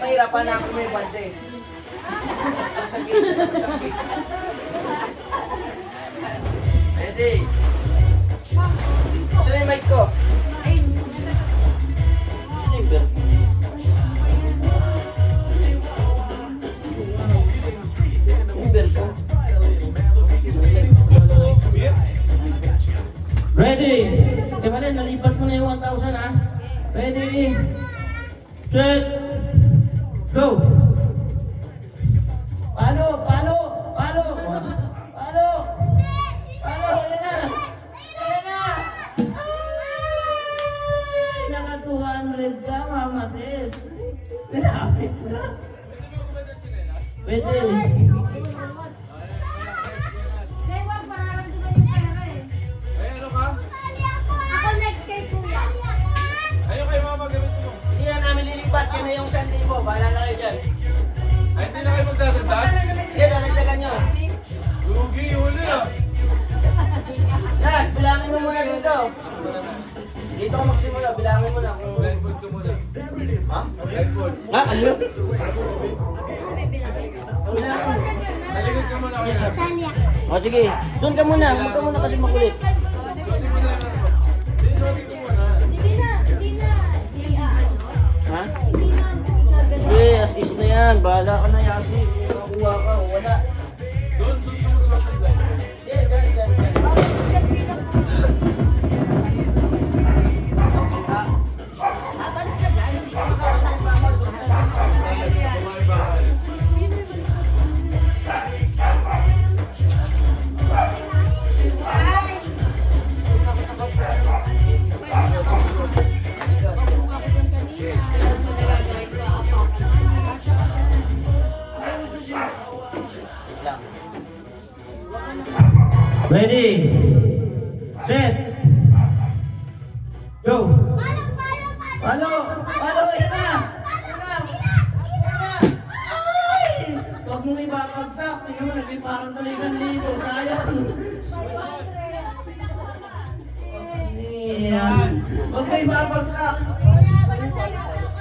mahirapan na ako may bante. Sa gate. Ready? Saan yung mic ko? Saan yung belt? Yung belt ko? Ready? Evalin, nalipat mo na yung 1,000 ha? Ready? Set! Go! Palo! Palo! Palo! Palo! Palo! Yan na! Yan na! Ay! Naka 200 ka, mamatis! Pinapit na! Pwede! Hindi na namin lilipat, yan na yung 1,000. Bahala na kayo dyan. Ay, hindi na kayo magdadagdag? Yan, nalagdagan nyo. Lugi, huli ah. Nas, bilangin mo muna dito. Dito ka magsimula, bilangin mo na. Blindfold ka muna. Ha? Blindfold. Ha? Ano yun? Bilangin mo. Naligod ka muna kayo. O sige, doon ka muna. Huwag ka muna kasi makulit. Ha? Okay, as is na yan. Bahala ka na, Yasi. Makuha ka o wala. Doon ka magsusulat. Yeah, guys. Ready, set, go. Palo, palo, yan na. Yan na. Yan na. Ay! Huwag mong ibabagsak. Tingnan mo, nagpiparang tuloy 1,000. Sayang. Yan. Huwag mo ibabagsak.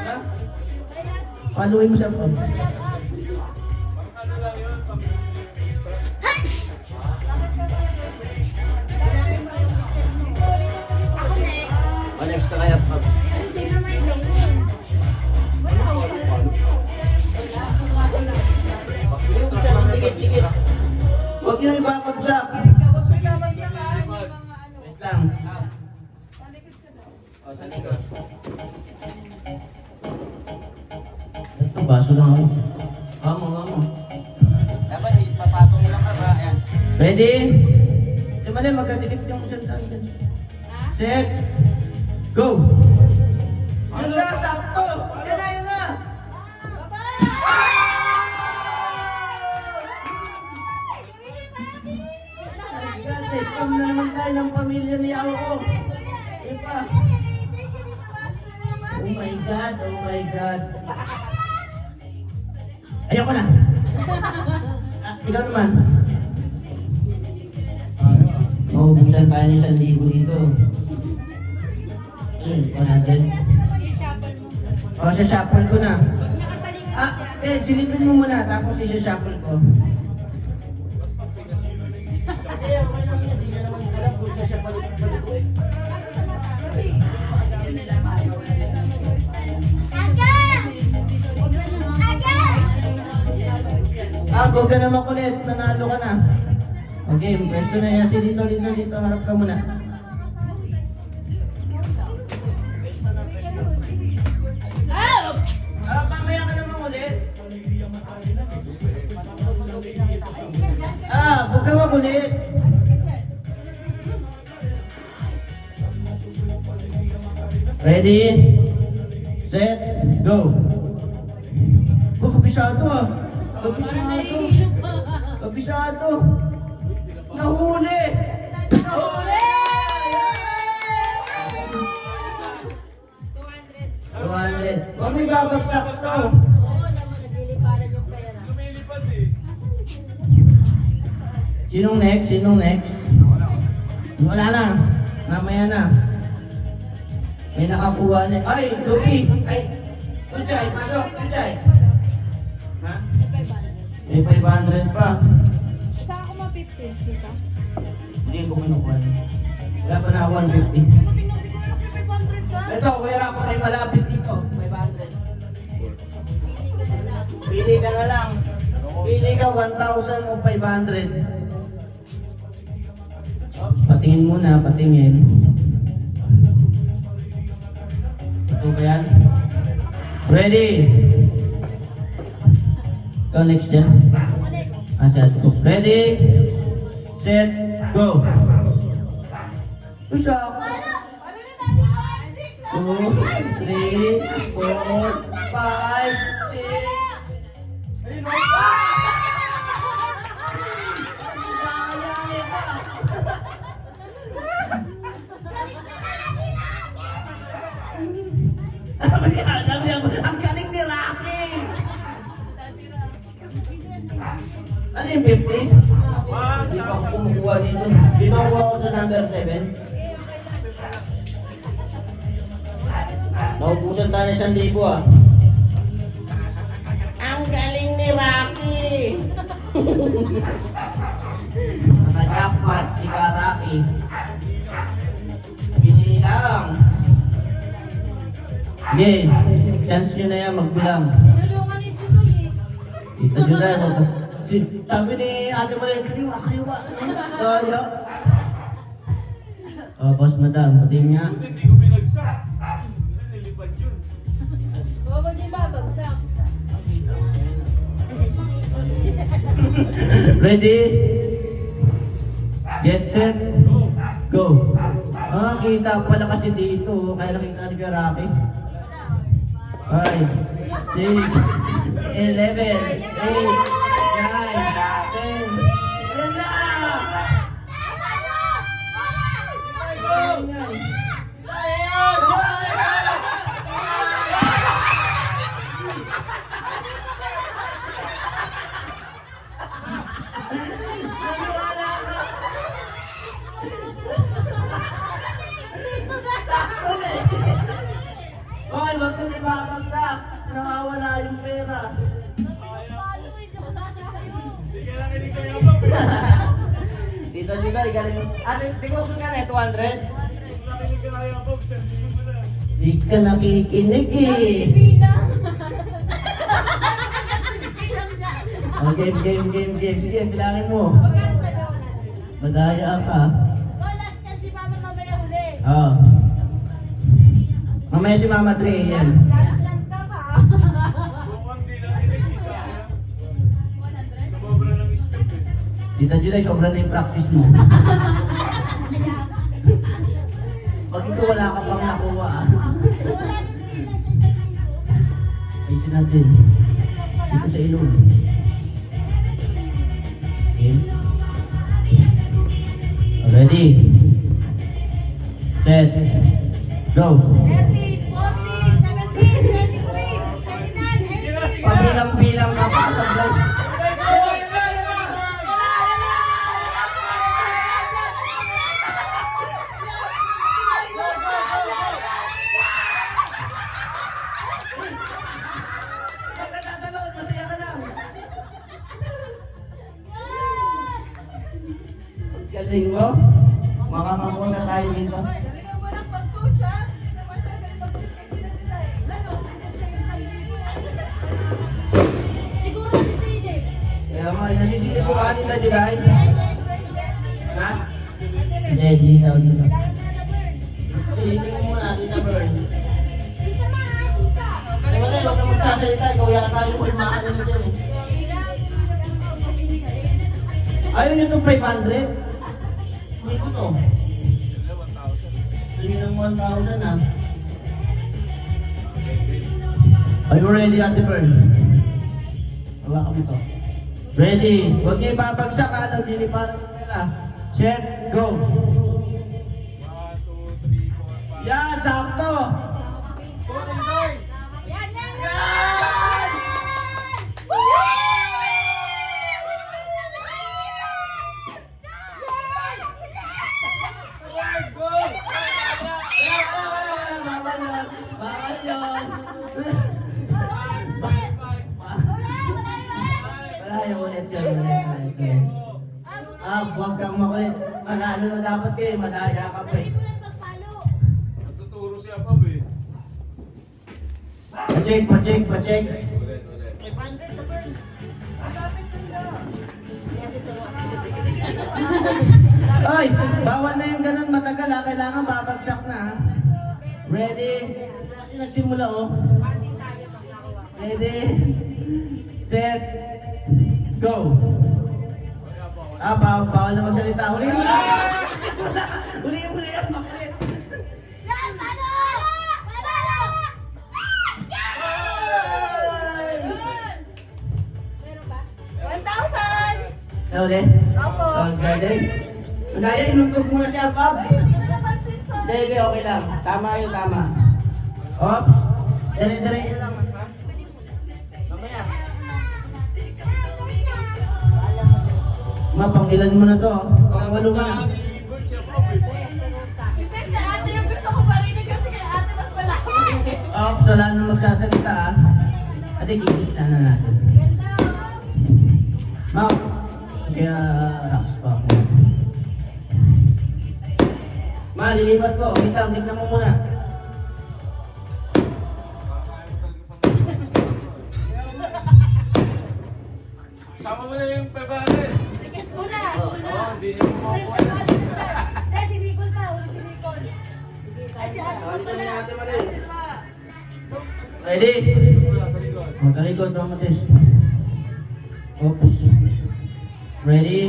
Ha? Paluin mo siya po. Next na kaya pa. Tigit-tigit. Huwag nyo ibabagsak. Wait lang. O, sa likod. Ito, baso lang ako. Vamo, vamo. Dapat ipapatong lang ka ba? Ayan. Ready? Di ba na magkadikit yung 1,000. Set. Go! Yun na, sakto! Yun na, yun na! Scam na naman tayo ng pamilya ni Aoko. Yun pa. Oh my God, oh my God. Ayoko na. Ikaw naman. Maubusan tayo ng 1,000 dito. 100. O, shuffle ko na. Silipin mo muna, tapos shuffle ko. Okay lang yan. Hindi ka naman alam kung shuffle ko eh. Huwag ka na makulit. Nanalo ka na. Okay, pwesto na yan. Dito. Harap ka muna. Mamaya ka naman ulit. Huwag ka makulit. Ready? Set? Go! Kabisado ah. Kabisado. Kabisado. Nahuli! Nahuli! 200. Huwag mo ibabagsak to. Oo, nagliliparan yung pera. Lumilipad eh. Sinong next? Sinong next? Wala na. Mamaya na. May nakakuha na. Ay, Lupi! Ay! Tunchay, pasok! Tunchay! Ha? May 500. May 500 pa. Saan ako ma-50, tita? Hindi ko kinukuha. Wala pa na ako 150. Tingnan siguro na 500 ka. Ito, kuya Rapo, may malapit dito. 500. Pili ka na lang. Pili ka na lang. Pili ka 1,000 o 500. Oops, patingin muna, patingin. Ito ba yan? Ready? Ikaw next dyan. Set. Ready? Set. Go. Isa. 2, 3, 4, 5, 6. Ayun o. Sayang ito. Ang galing ni Rocky. Ano yung 50? Hindi pa ako kumukuha dito. Kinukuha ko sa number 7. Naubusan tayo 1,000 ah. Ang galing ni Rocky! Nakajackpot si Rocky. Binili lang. Sige, chance nyo na yan magbilang. Tinulungan ni Judoy eh. Ito nyo na. Sabi ni ate mo lang, kaliwa, kaliwa. Kaya. Oh, boss madam, pati niya. Hindi ko pinagsak. Hindi, nilipad yun. Oo, ba't yung babagsak? Ready? Get set? Go! Ah, kita pala kasi dito. Kaya nakita ni Kuya Rocky. 5, 6, 11, 8, 9, 10. Yan na! Dito na! Okay, wag mo ibabagsak. Nawawala yung pera. Hindi ka lang kinikayabang eh. Tito Juday, galing. Ate, tingok ka na, 200? Kung lang kinikayabang, sabihin mo na. Di ka nakikinig eh. Bilang! Oh, game. Sige, bilangin mo. Magkano sa gawa natin? Madaya ka. Last kasi mama mamaya uli. Oo. Mamaya si Mama 3 yan. Last ka pa. Kung konti lang kinig, isa kaya. Sumobra ng step eh. Tita Juday, sobra na yung practice mo. Pag ito wala ka pang nakuha ah. Ayusin natin. Dito sa ilong. Okay. Ready? Set. Go. 13, 14, 17, 23, 29, 80. Pabilang-bilang ka pa sa vlog. Magkatadalawin, masaya ka lang. Galing mo. Makakamuna tayo dito. Galingan mo lang pag-coach ha. Hindi naman siya galing pag-coach nila eh. Ano? Siguro si CJ. Kaya nga, nasisilip ko ka Tita Juday. Ha? Hindi, dito. Silipin mo muna, Tita Bern. Dito na ha, dito. Wala, huwag ka magsasalita. Ikaw yata yung ulmaan na dyan eh. Ayaw nyo itong 500? Hindi ko to. Sila 1,000. Gusto nyo ng 1,000 ah. Are you ready, Ate Bern? Hawakan mo to. Ready? Huwag niyo ibabagsak ha. Nagliliparan ng pera. Set, go! 1, 2, 3, 4, 5. Yan, sakto! Yan, yan, yan! Yan! Bawal yun! Bawal yun! huwag kang makulit. Manalo na dapat kayo, madaya ka pa eh. Natuturo si Apab eh. Pa-check. Ulit, ulit. Ay, bawal na yung ganun matagal ha. Kailangan babagsak na ha. Ready? Kasi nagsimula oh. Ready? Set. Go. Bawal na magsalita. Huliin mo na! Huliin mo na yan, makulit. Uli? Opo. Ready? Madaya, inugtog muna si Apab. Hindi, okay lang. Tama yun, tama. Ops. Dire-dire lang. Ha? Mamaya. Pangilan mo na to. Pangwalo mo na. Nag-i-event si Apab eh. Hindi, si ate yung gusto ko parinig kasi kay ate mas malaki. Ops, wala nang magsasalita ah. Ate, kikita na natin. Ma'am, kaya relax pa ako. Ma, lilipat ko. Wait lang, tignan mo muna. Sama mo na yung pebale. Tikit mo na. Oo, hindi mo makuha. Eh, si Nicole pa. Uli si Nicole. Ay, si ate mo Ito na natin mali. Ate pa. Ready? Magkalikod, mamatis. Oops. Ready?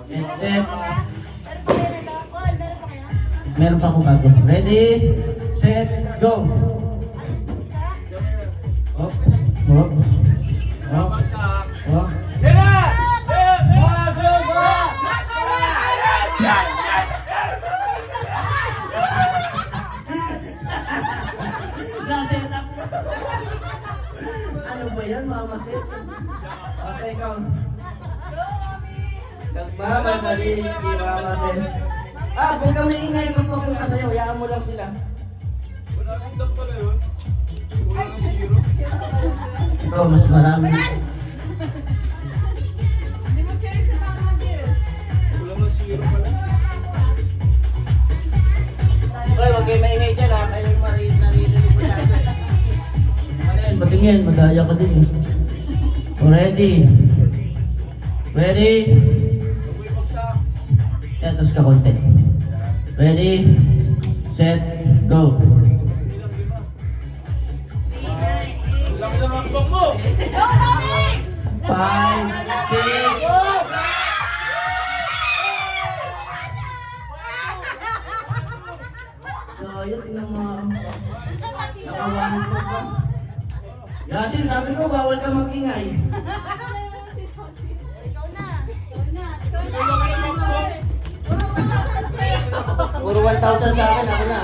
And set. Meron pa kayo nag-call? Meron pa kayo? Meron pa akong bago. Ready? Set. Go. Isa? Oops. Oops. Oops. Babagsak. Oops. Yan na! Nakaset up. Ano ba yan, Mama Tess? Okay, ikaw. Nagmamadali si Mama Tess. Kung kami ingay magpapunta sa'yo, hayaan mo lang sila. Wala nang dam pala yun. Wala nang zero. Ikaw, mas marami. Hindi mo share si Mama Gil. Wala nang zero pala. Hoy, huwag kayo maingay dyan ha. Kayo yung naririnig mo dyan. Malin, patingin. Madaya ka din eh. So, ready? Ready? Huwag bagsak. Etos ka konti. Ready? Set. Go. Laki ng akbang mo. Go, Mami! 5, 6. Daya, tingnan mo. Nakawanan ko pa. Yasin, sabi ko, bawal ka magingay. Ikaw na. Laki ng akbang. Puro 1,000 sa akin, ako na.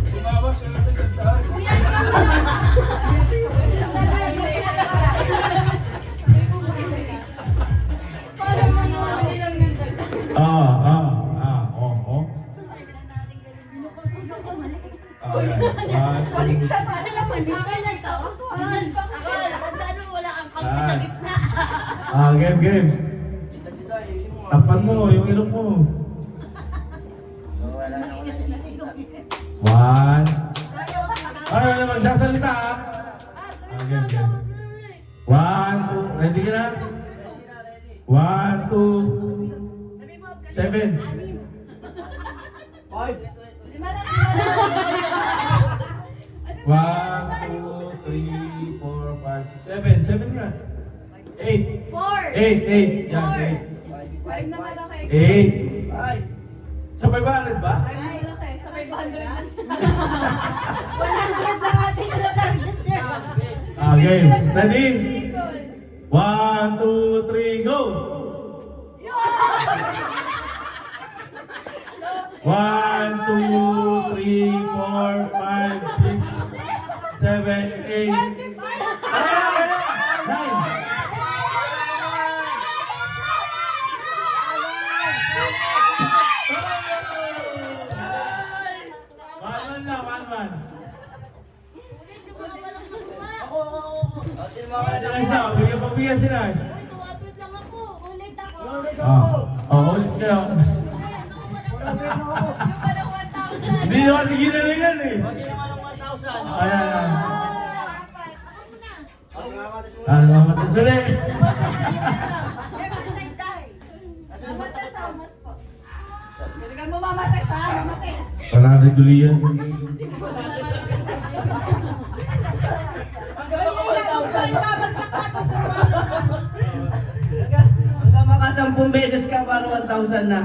Sumama, sulat na sa daan. Oo. Game. Dito, dito, ayusin mo. Tapan mo yung ilong mo. Wala na ako nakikita. One. Ay, wala magsasalita ah. Game. One, two. Ready ka na? 1, 2, 7. 1, 2, 3, 4, 5, 6, 7. 7 nga. 8. 8. Yan, 5 na malaki. 8. 8. Ay! Sa 500 ba? 5 na malaki. Sa 500 lang siya. Wala na lang darating na target niya. Game. Ready? Nicole. 1, 2, 3, go! 1, 2, 3, 4, 5, 6, 7, 8. Ay, 9. One lang. Ako. Sino mga bigyan si Nash? Ulit ako. Ulit kayo. Yung walang 1,000. Hindi nyo kasi ginalingan eh. Kasi naman ang 1,000. Ayan. Apat. Ako muna. Matas ulit. Mamatay sa amas po. Talagang mamamatay sa mamatis. Wala na gulian. Babagsak ka, Hanggang maka 10 beses ka para 1,000 na.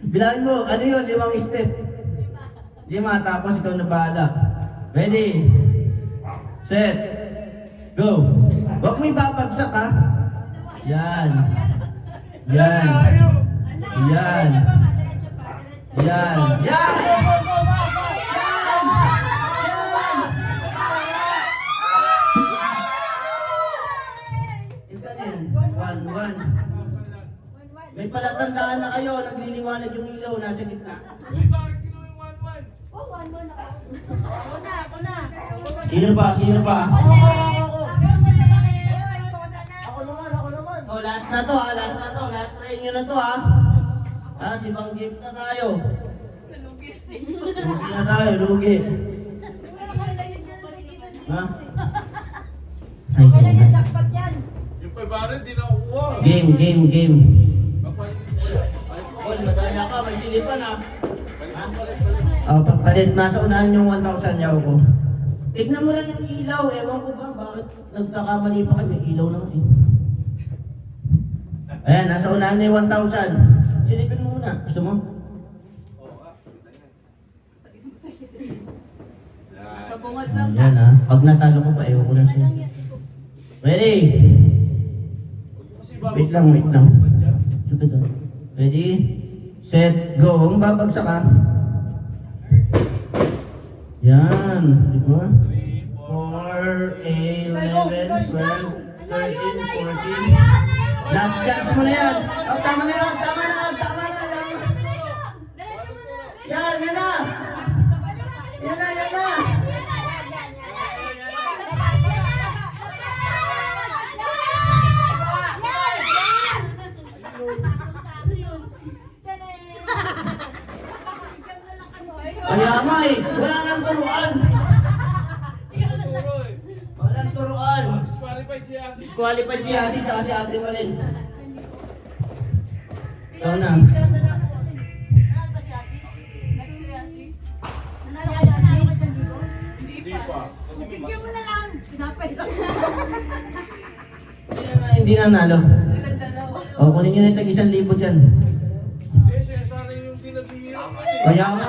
Bilangin mo, ano yun? 5 step. 5, tapos ikaw na bahala. Ready? Set. Go. Huwag mo ibabagsak ha. Yan. Yan. Yan. Yan. Yan! Ito na yan. 1. May palatandaan na kayo, nagliliwanag yung ilaw, nasa gitna. Uy, bakit kinuha yung 1-1? Oh, 1-1 ako. Ako na. Sino pa? Sino pa? Ako naman. Oh, last na to ha, last na to. Last try nyo na to ha. Si Bang James na tayo. Lugi na tayo, lugi. Ha? Ay, Kailan yung jackpot yan? Yung 500, di nakukuha. game. Kapalit. Oy, madaya ka, may silipan ha. Pagpalit, nasa unahan yung 1,000 yaw ko. Tignan mo lang yung ilaw, ewan ko ba, bakit nagkakamali pa kayo, may ilaw lang eh. Ayan, nasa unahan na yung 1,000. Silipin mo muna, gusto mo? Sa bungad lang. Yan ha, pag natalo ko pa, ewan ko lang siya. Ready? Wait lang. Sige doon. Ready? Set, go. Huwag babagsak ka. Yan. Di ba? 4, 8, 11, 12, 13, 14. Last chance mo na yan. Oh, tama na lang. Yan na. Yan na. Kaya nga eh, wala nang turuan. Walang turuan. Disqualified si Asi. Disqualified si Asi tsaka si Ate Malin. Ikaw na. Hindi pa. Tigyan mo na lang. Pinapahirap. Hindi nanalo. Walang dalawa. O, kunin nyo na yung tag 1,000 dyan. Hindi, siya sana yung pinag-iirap. Kaya nga.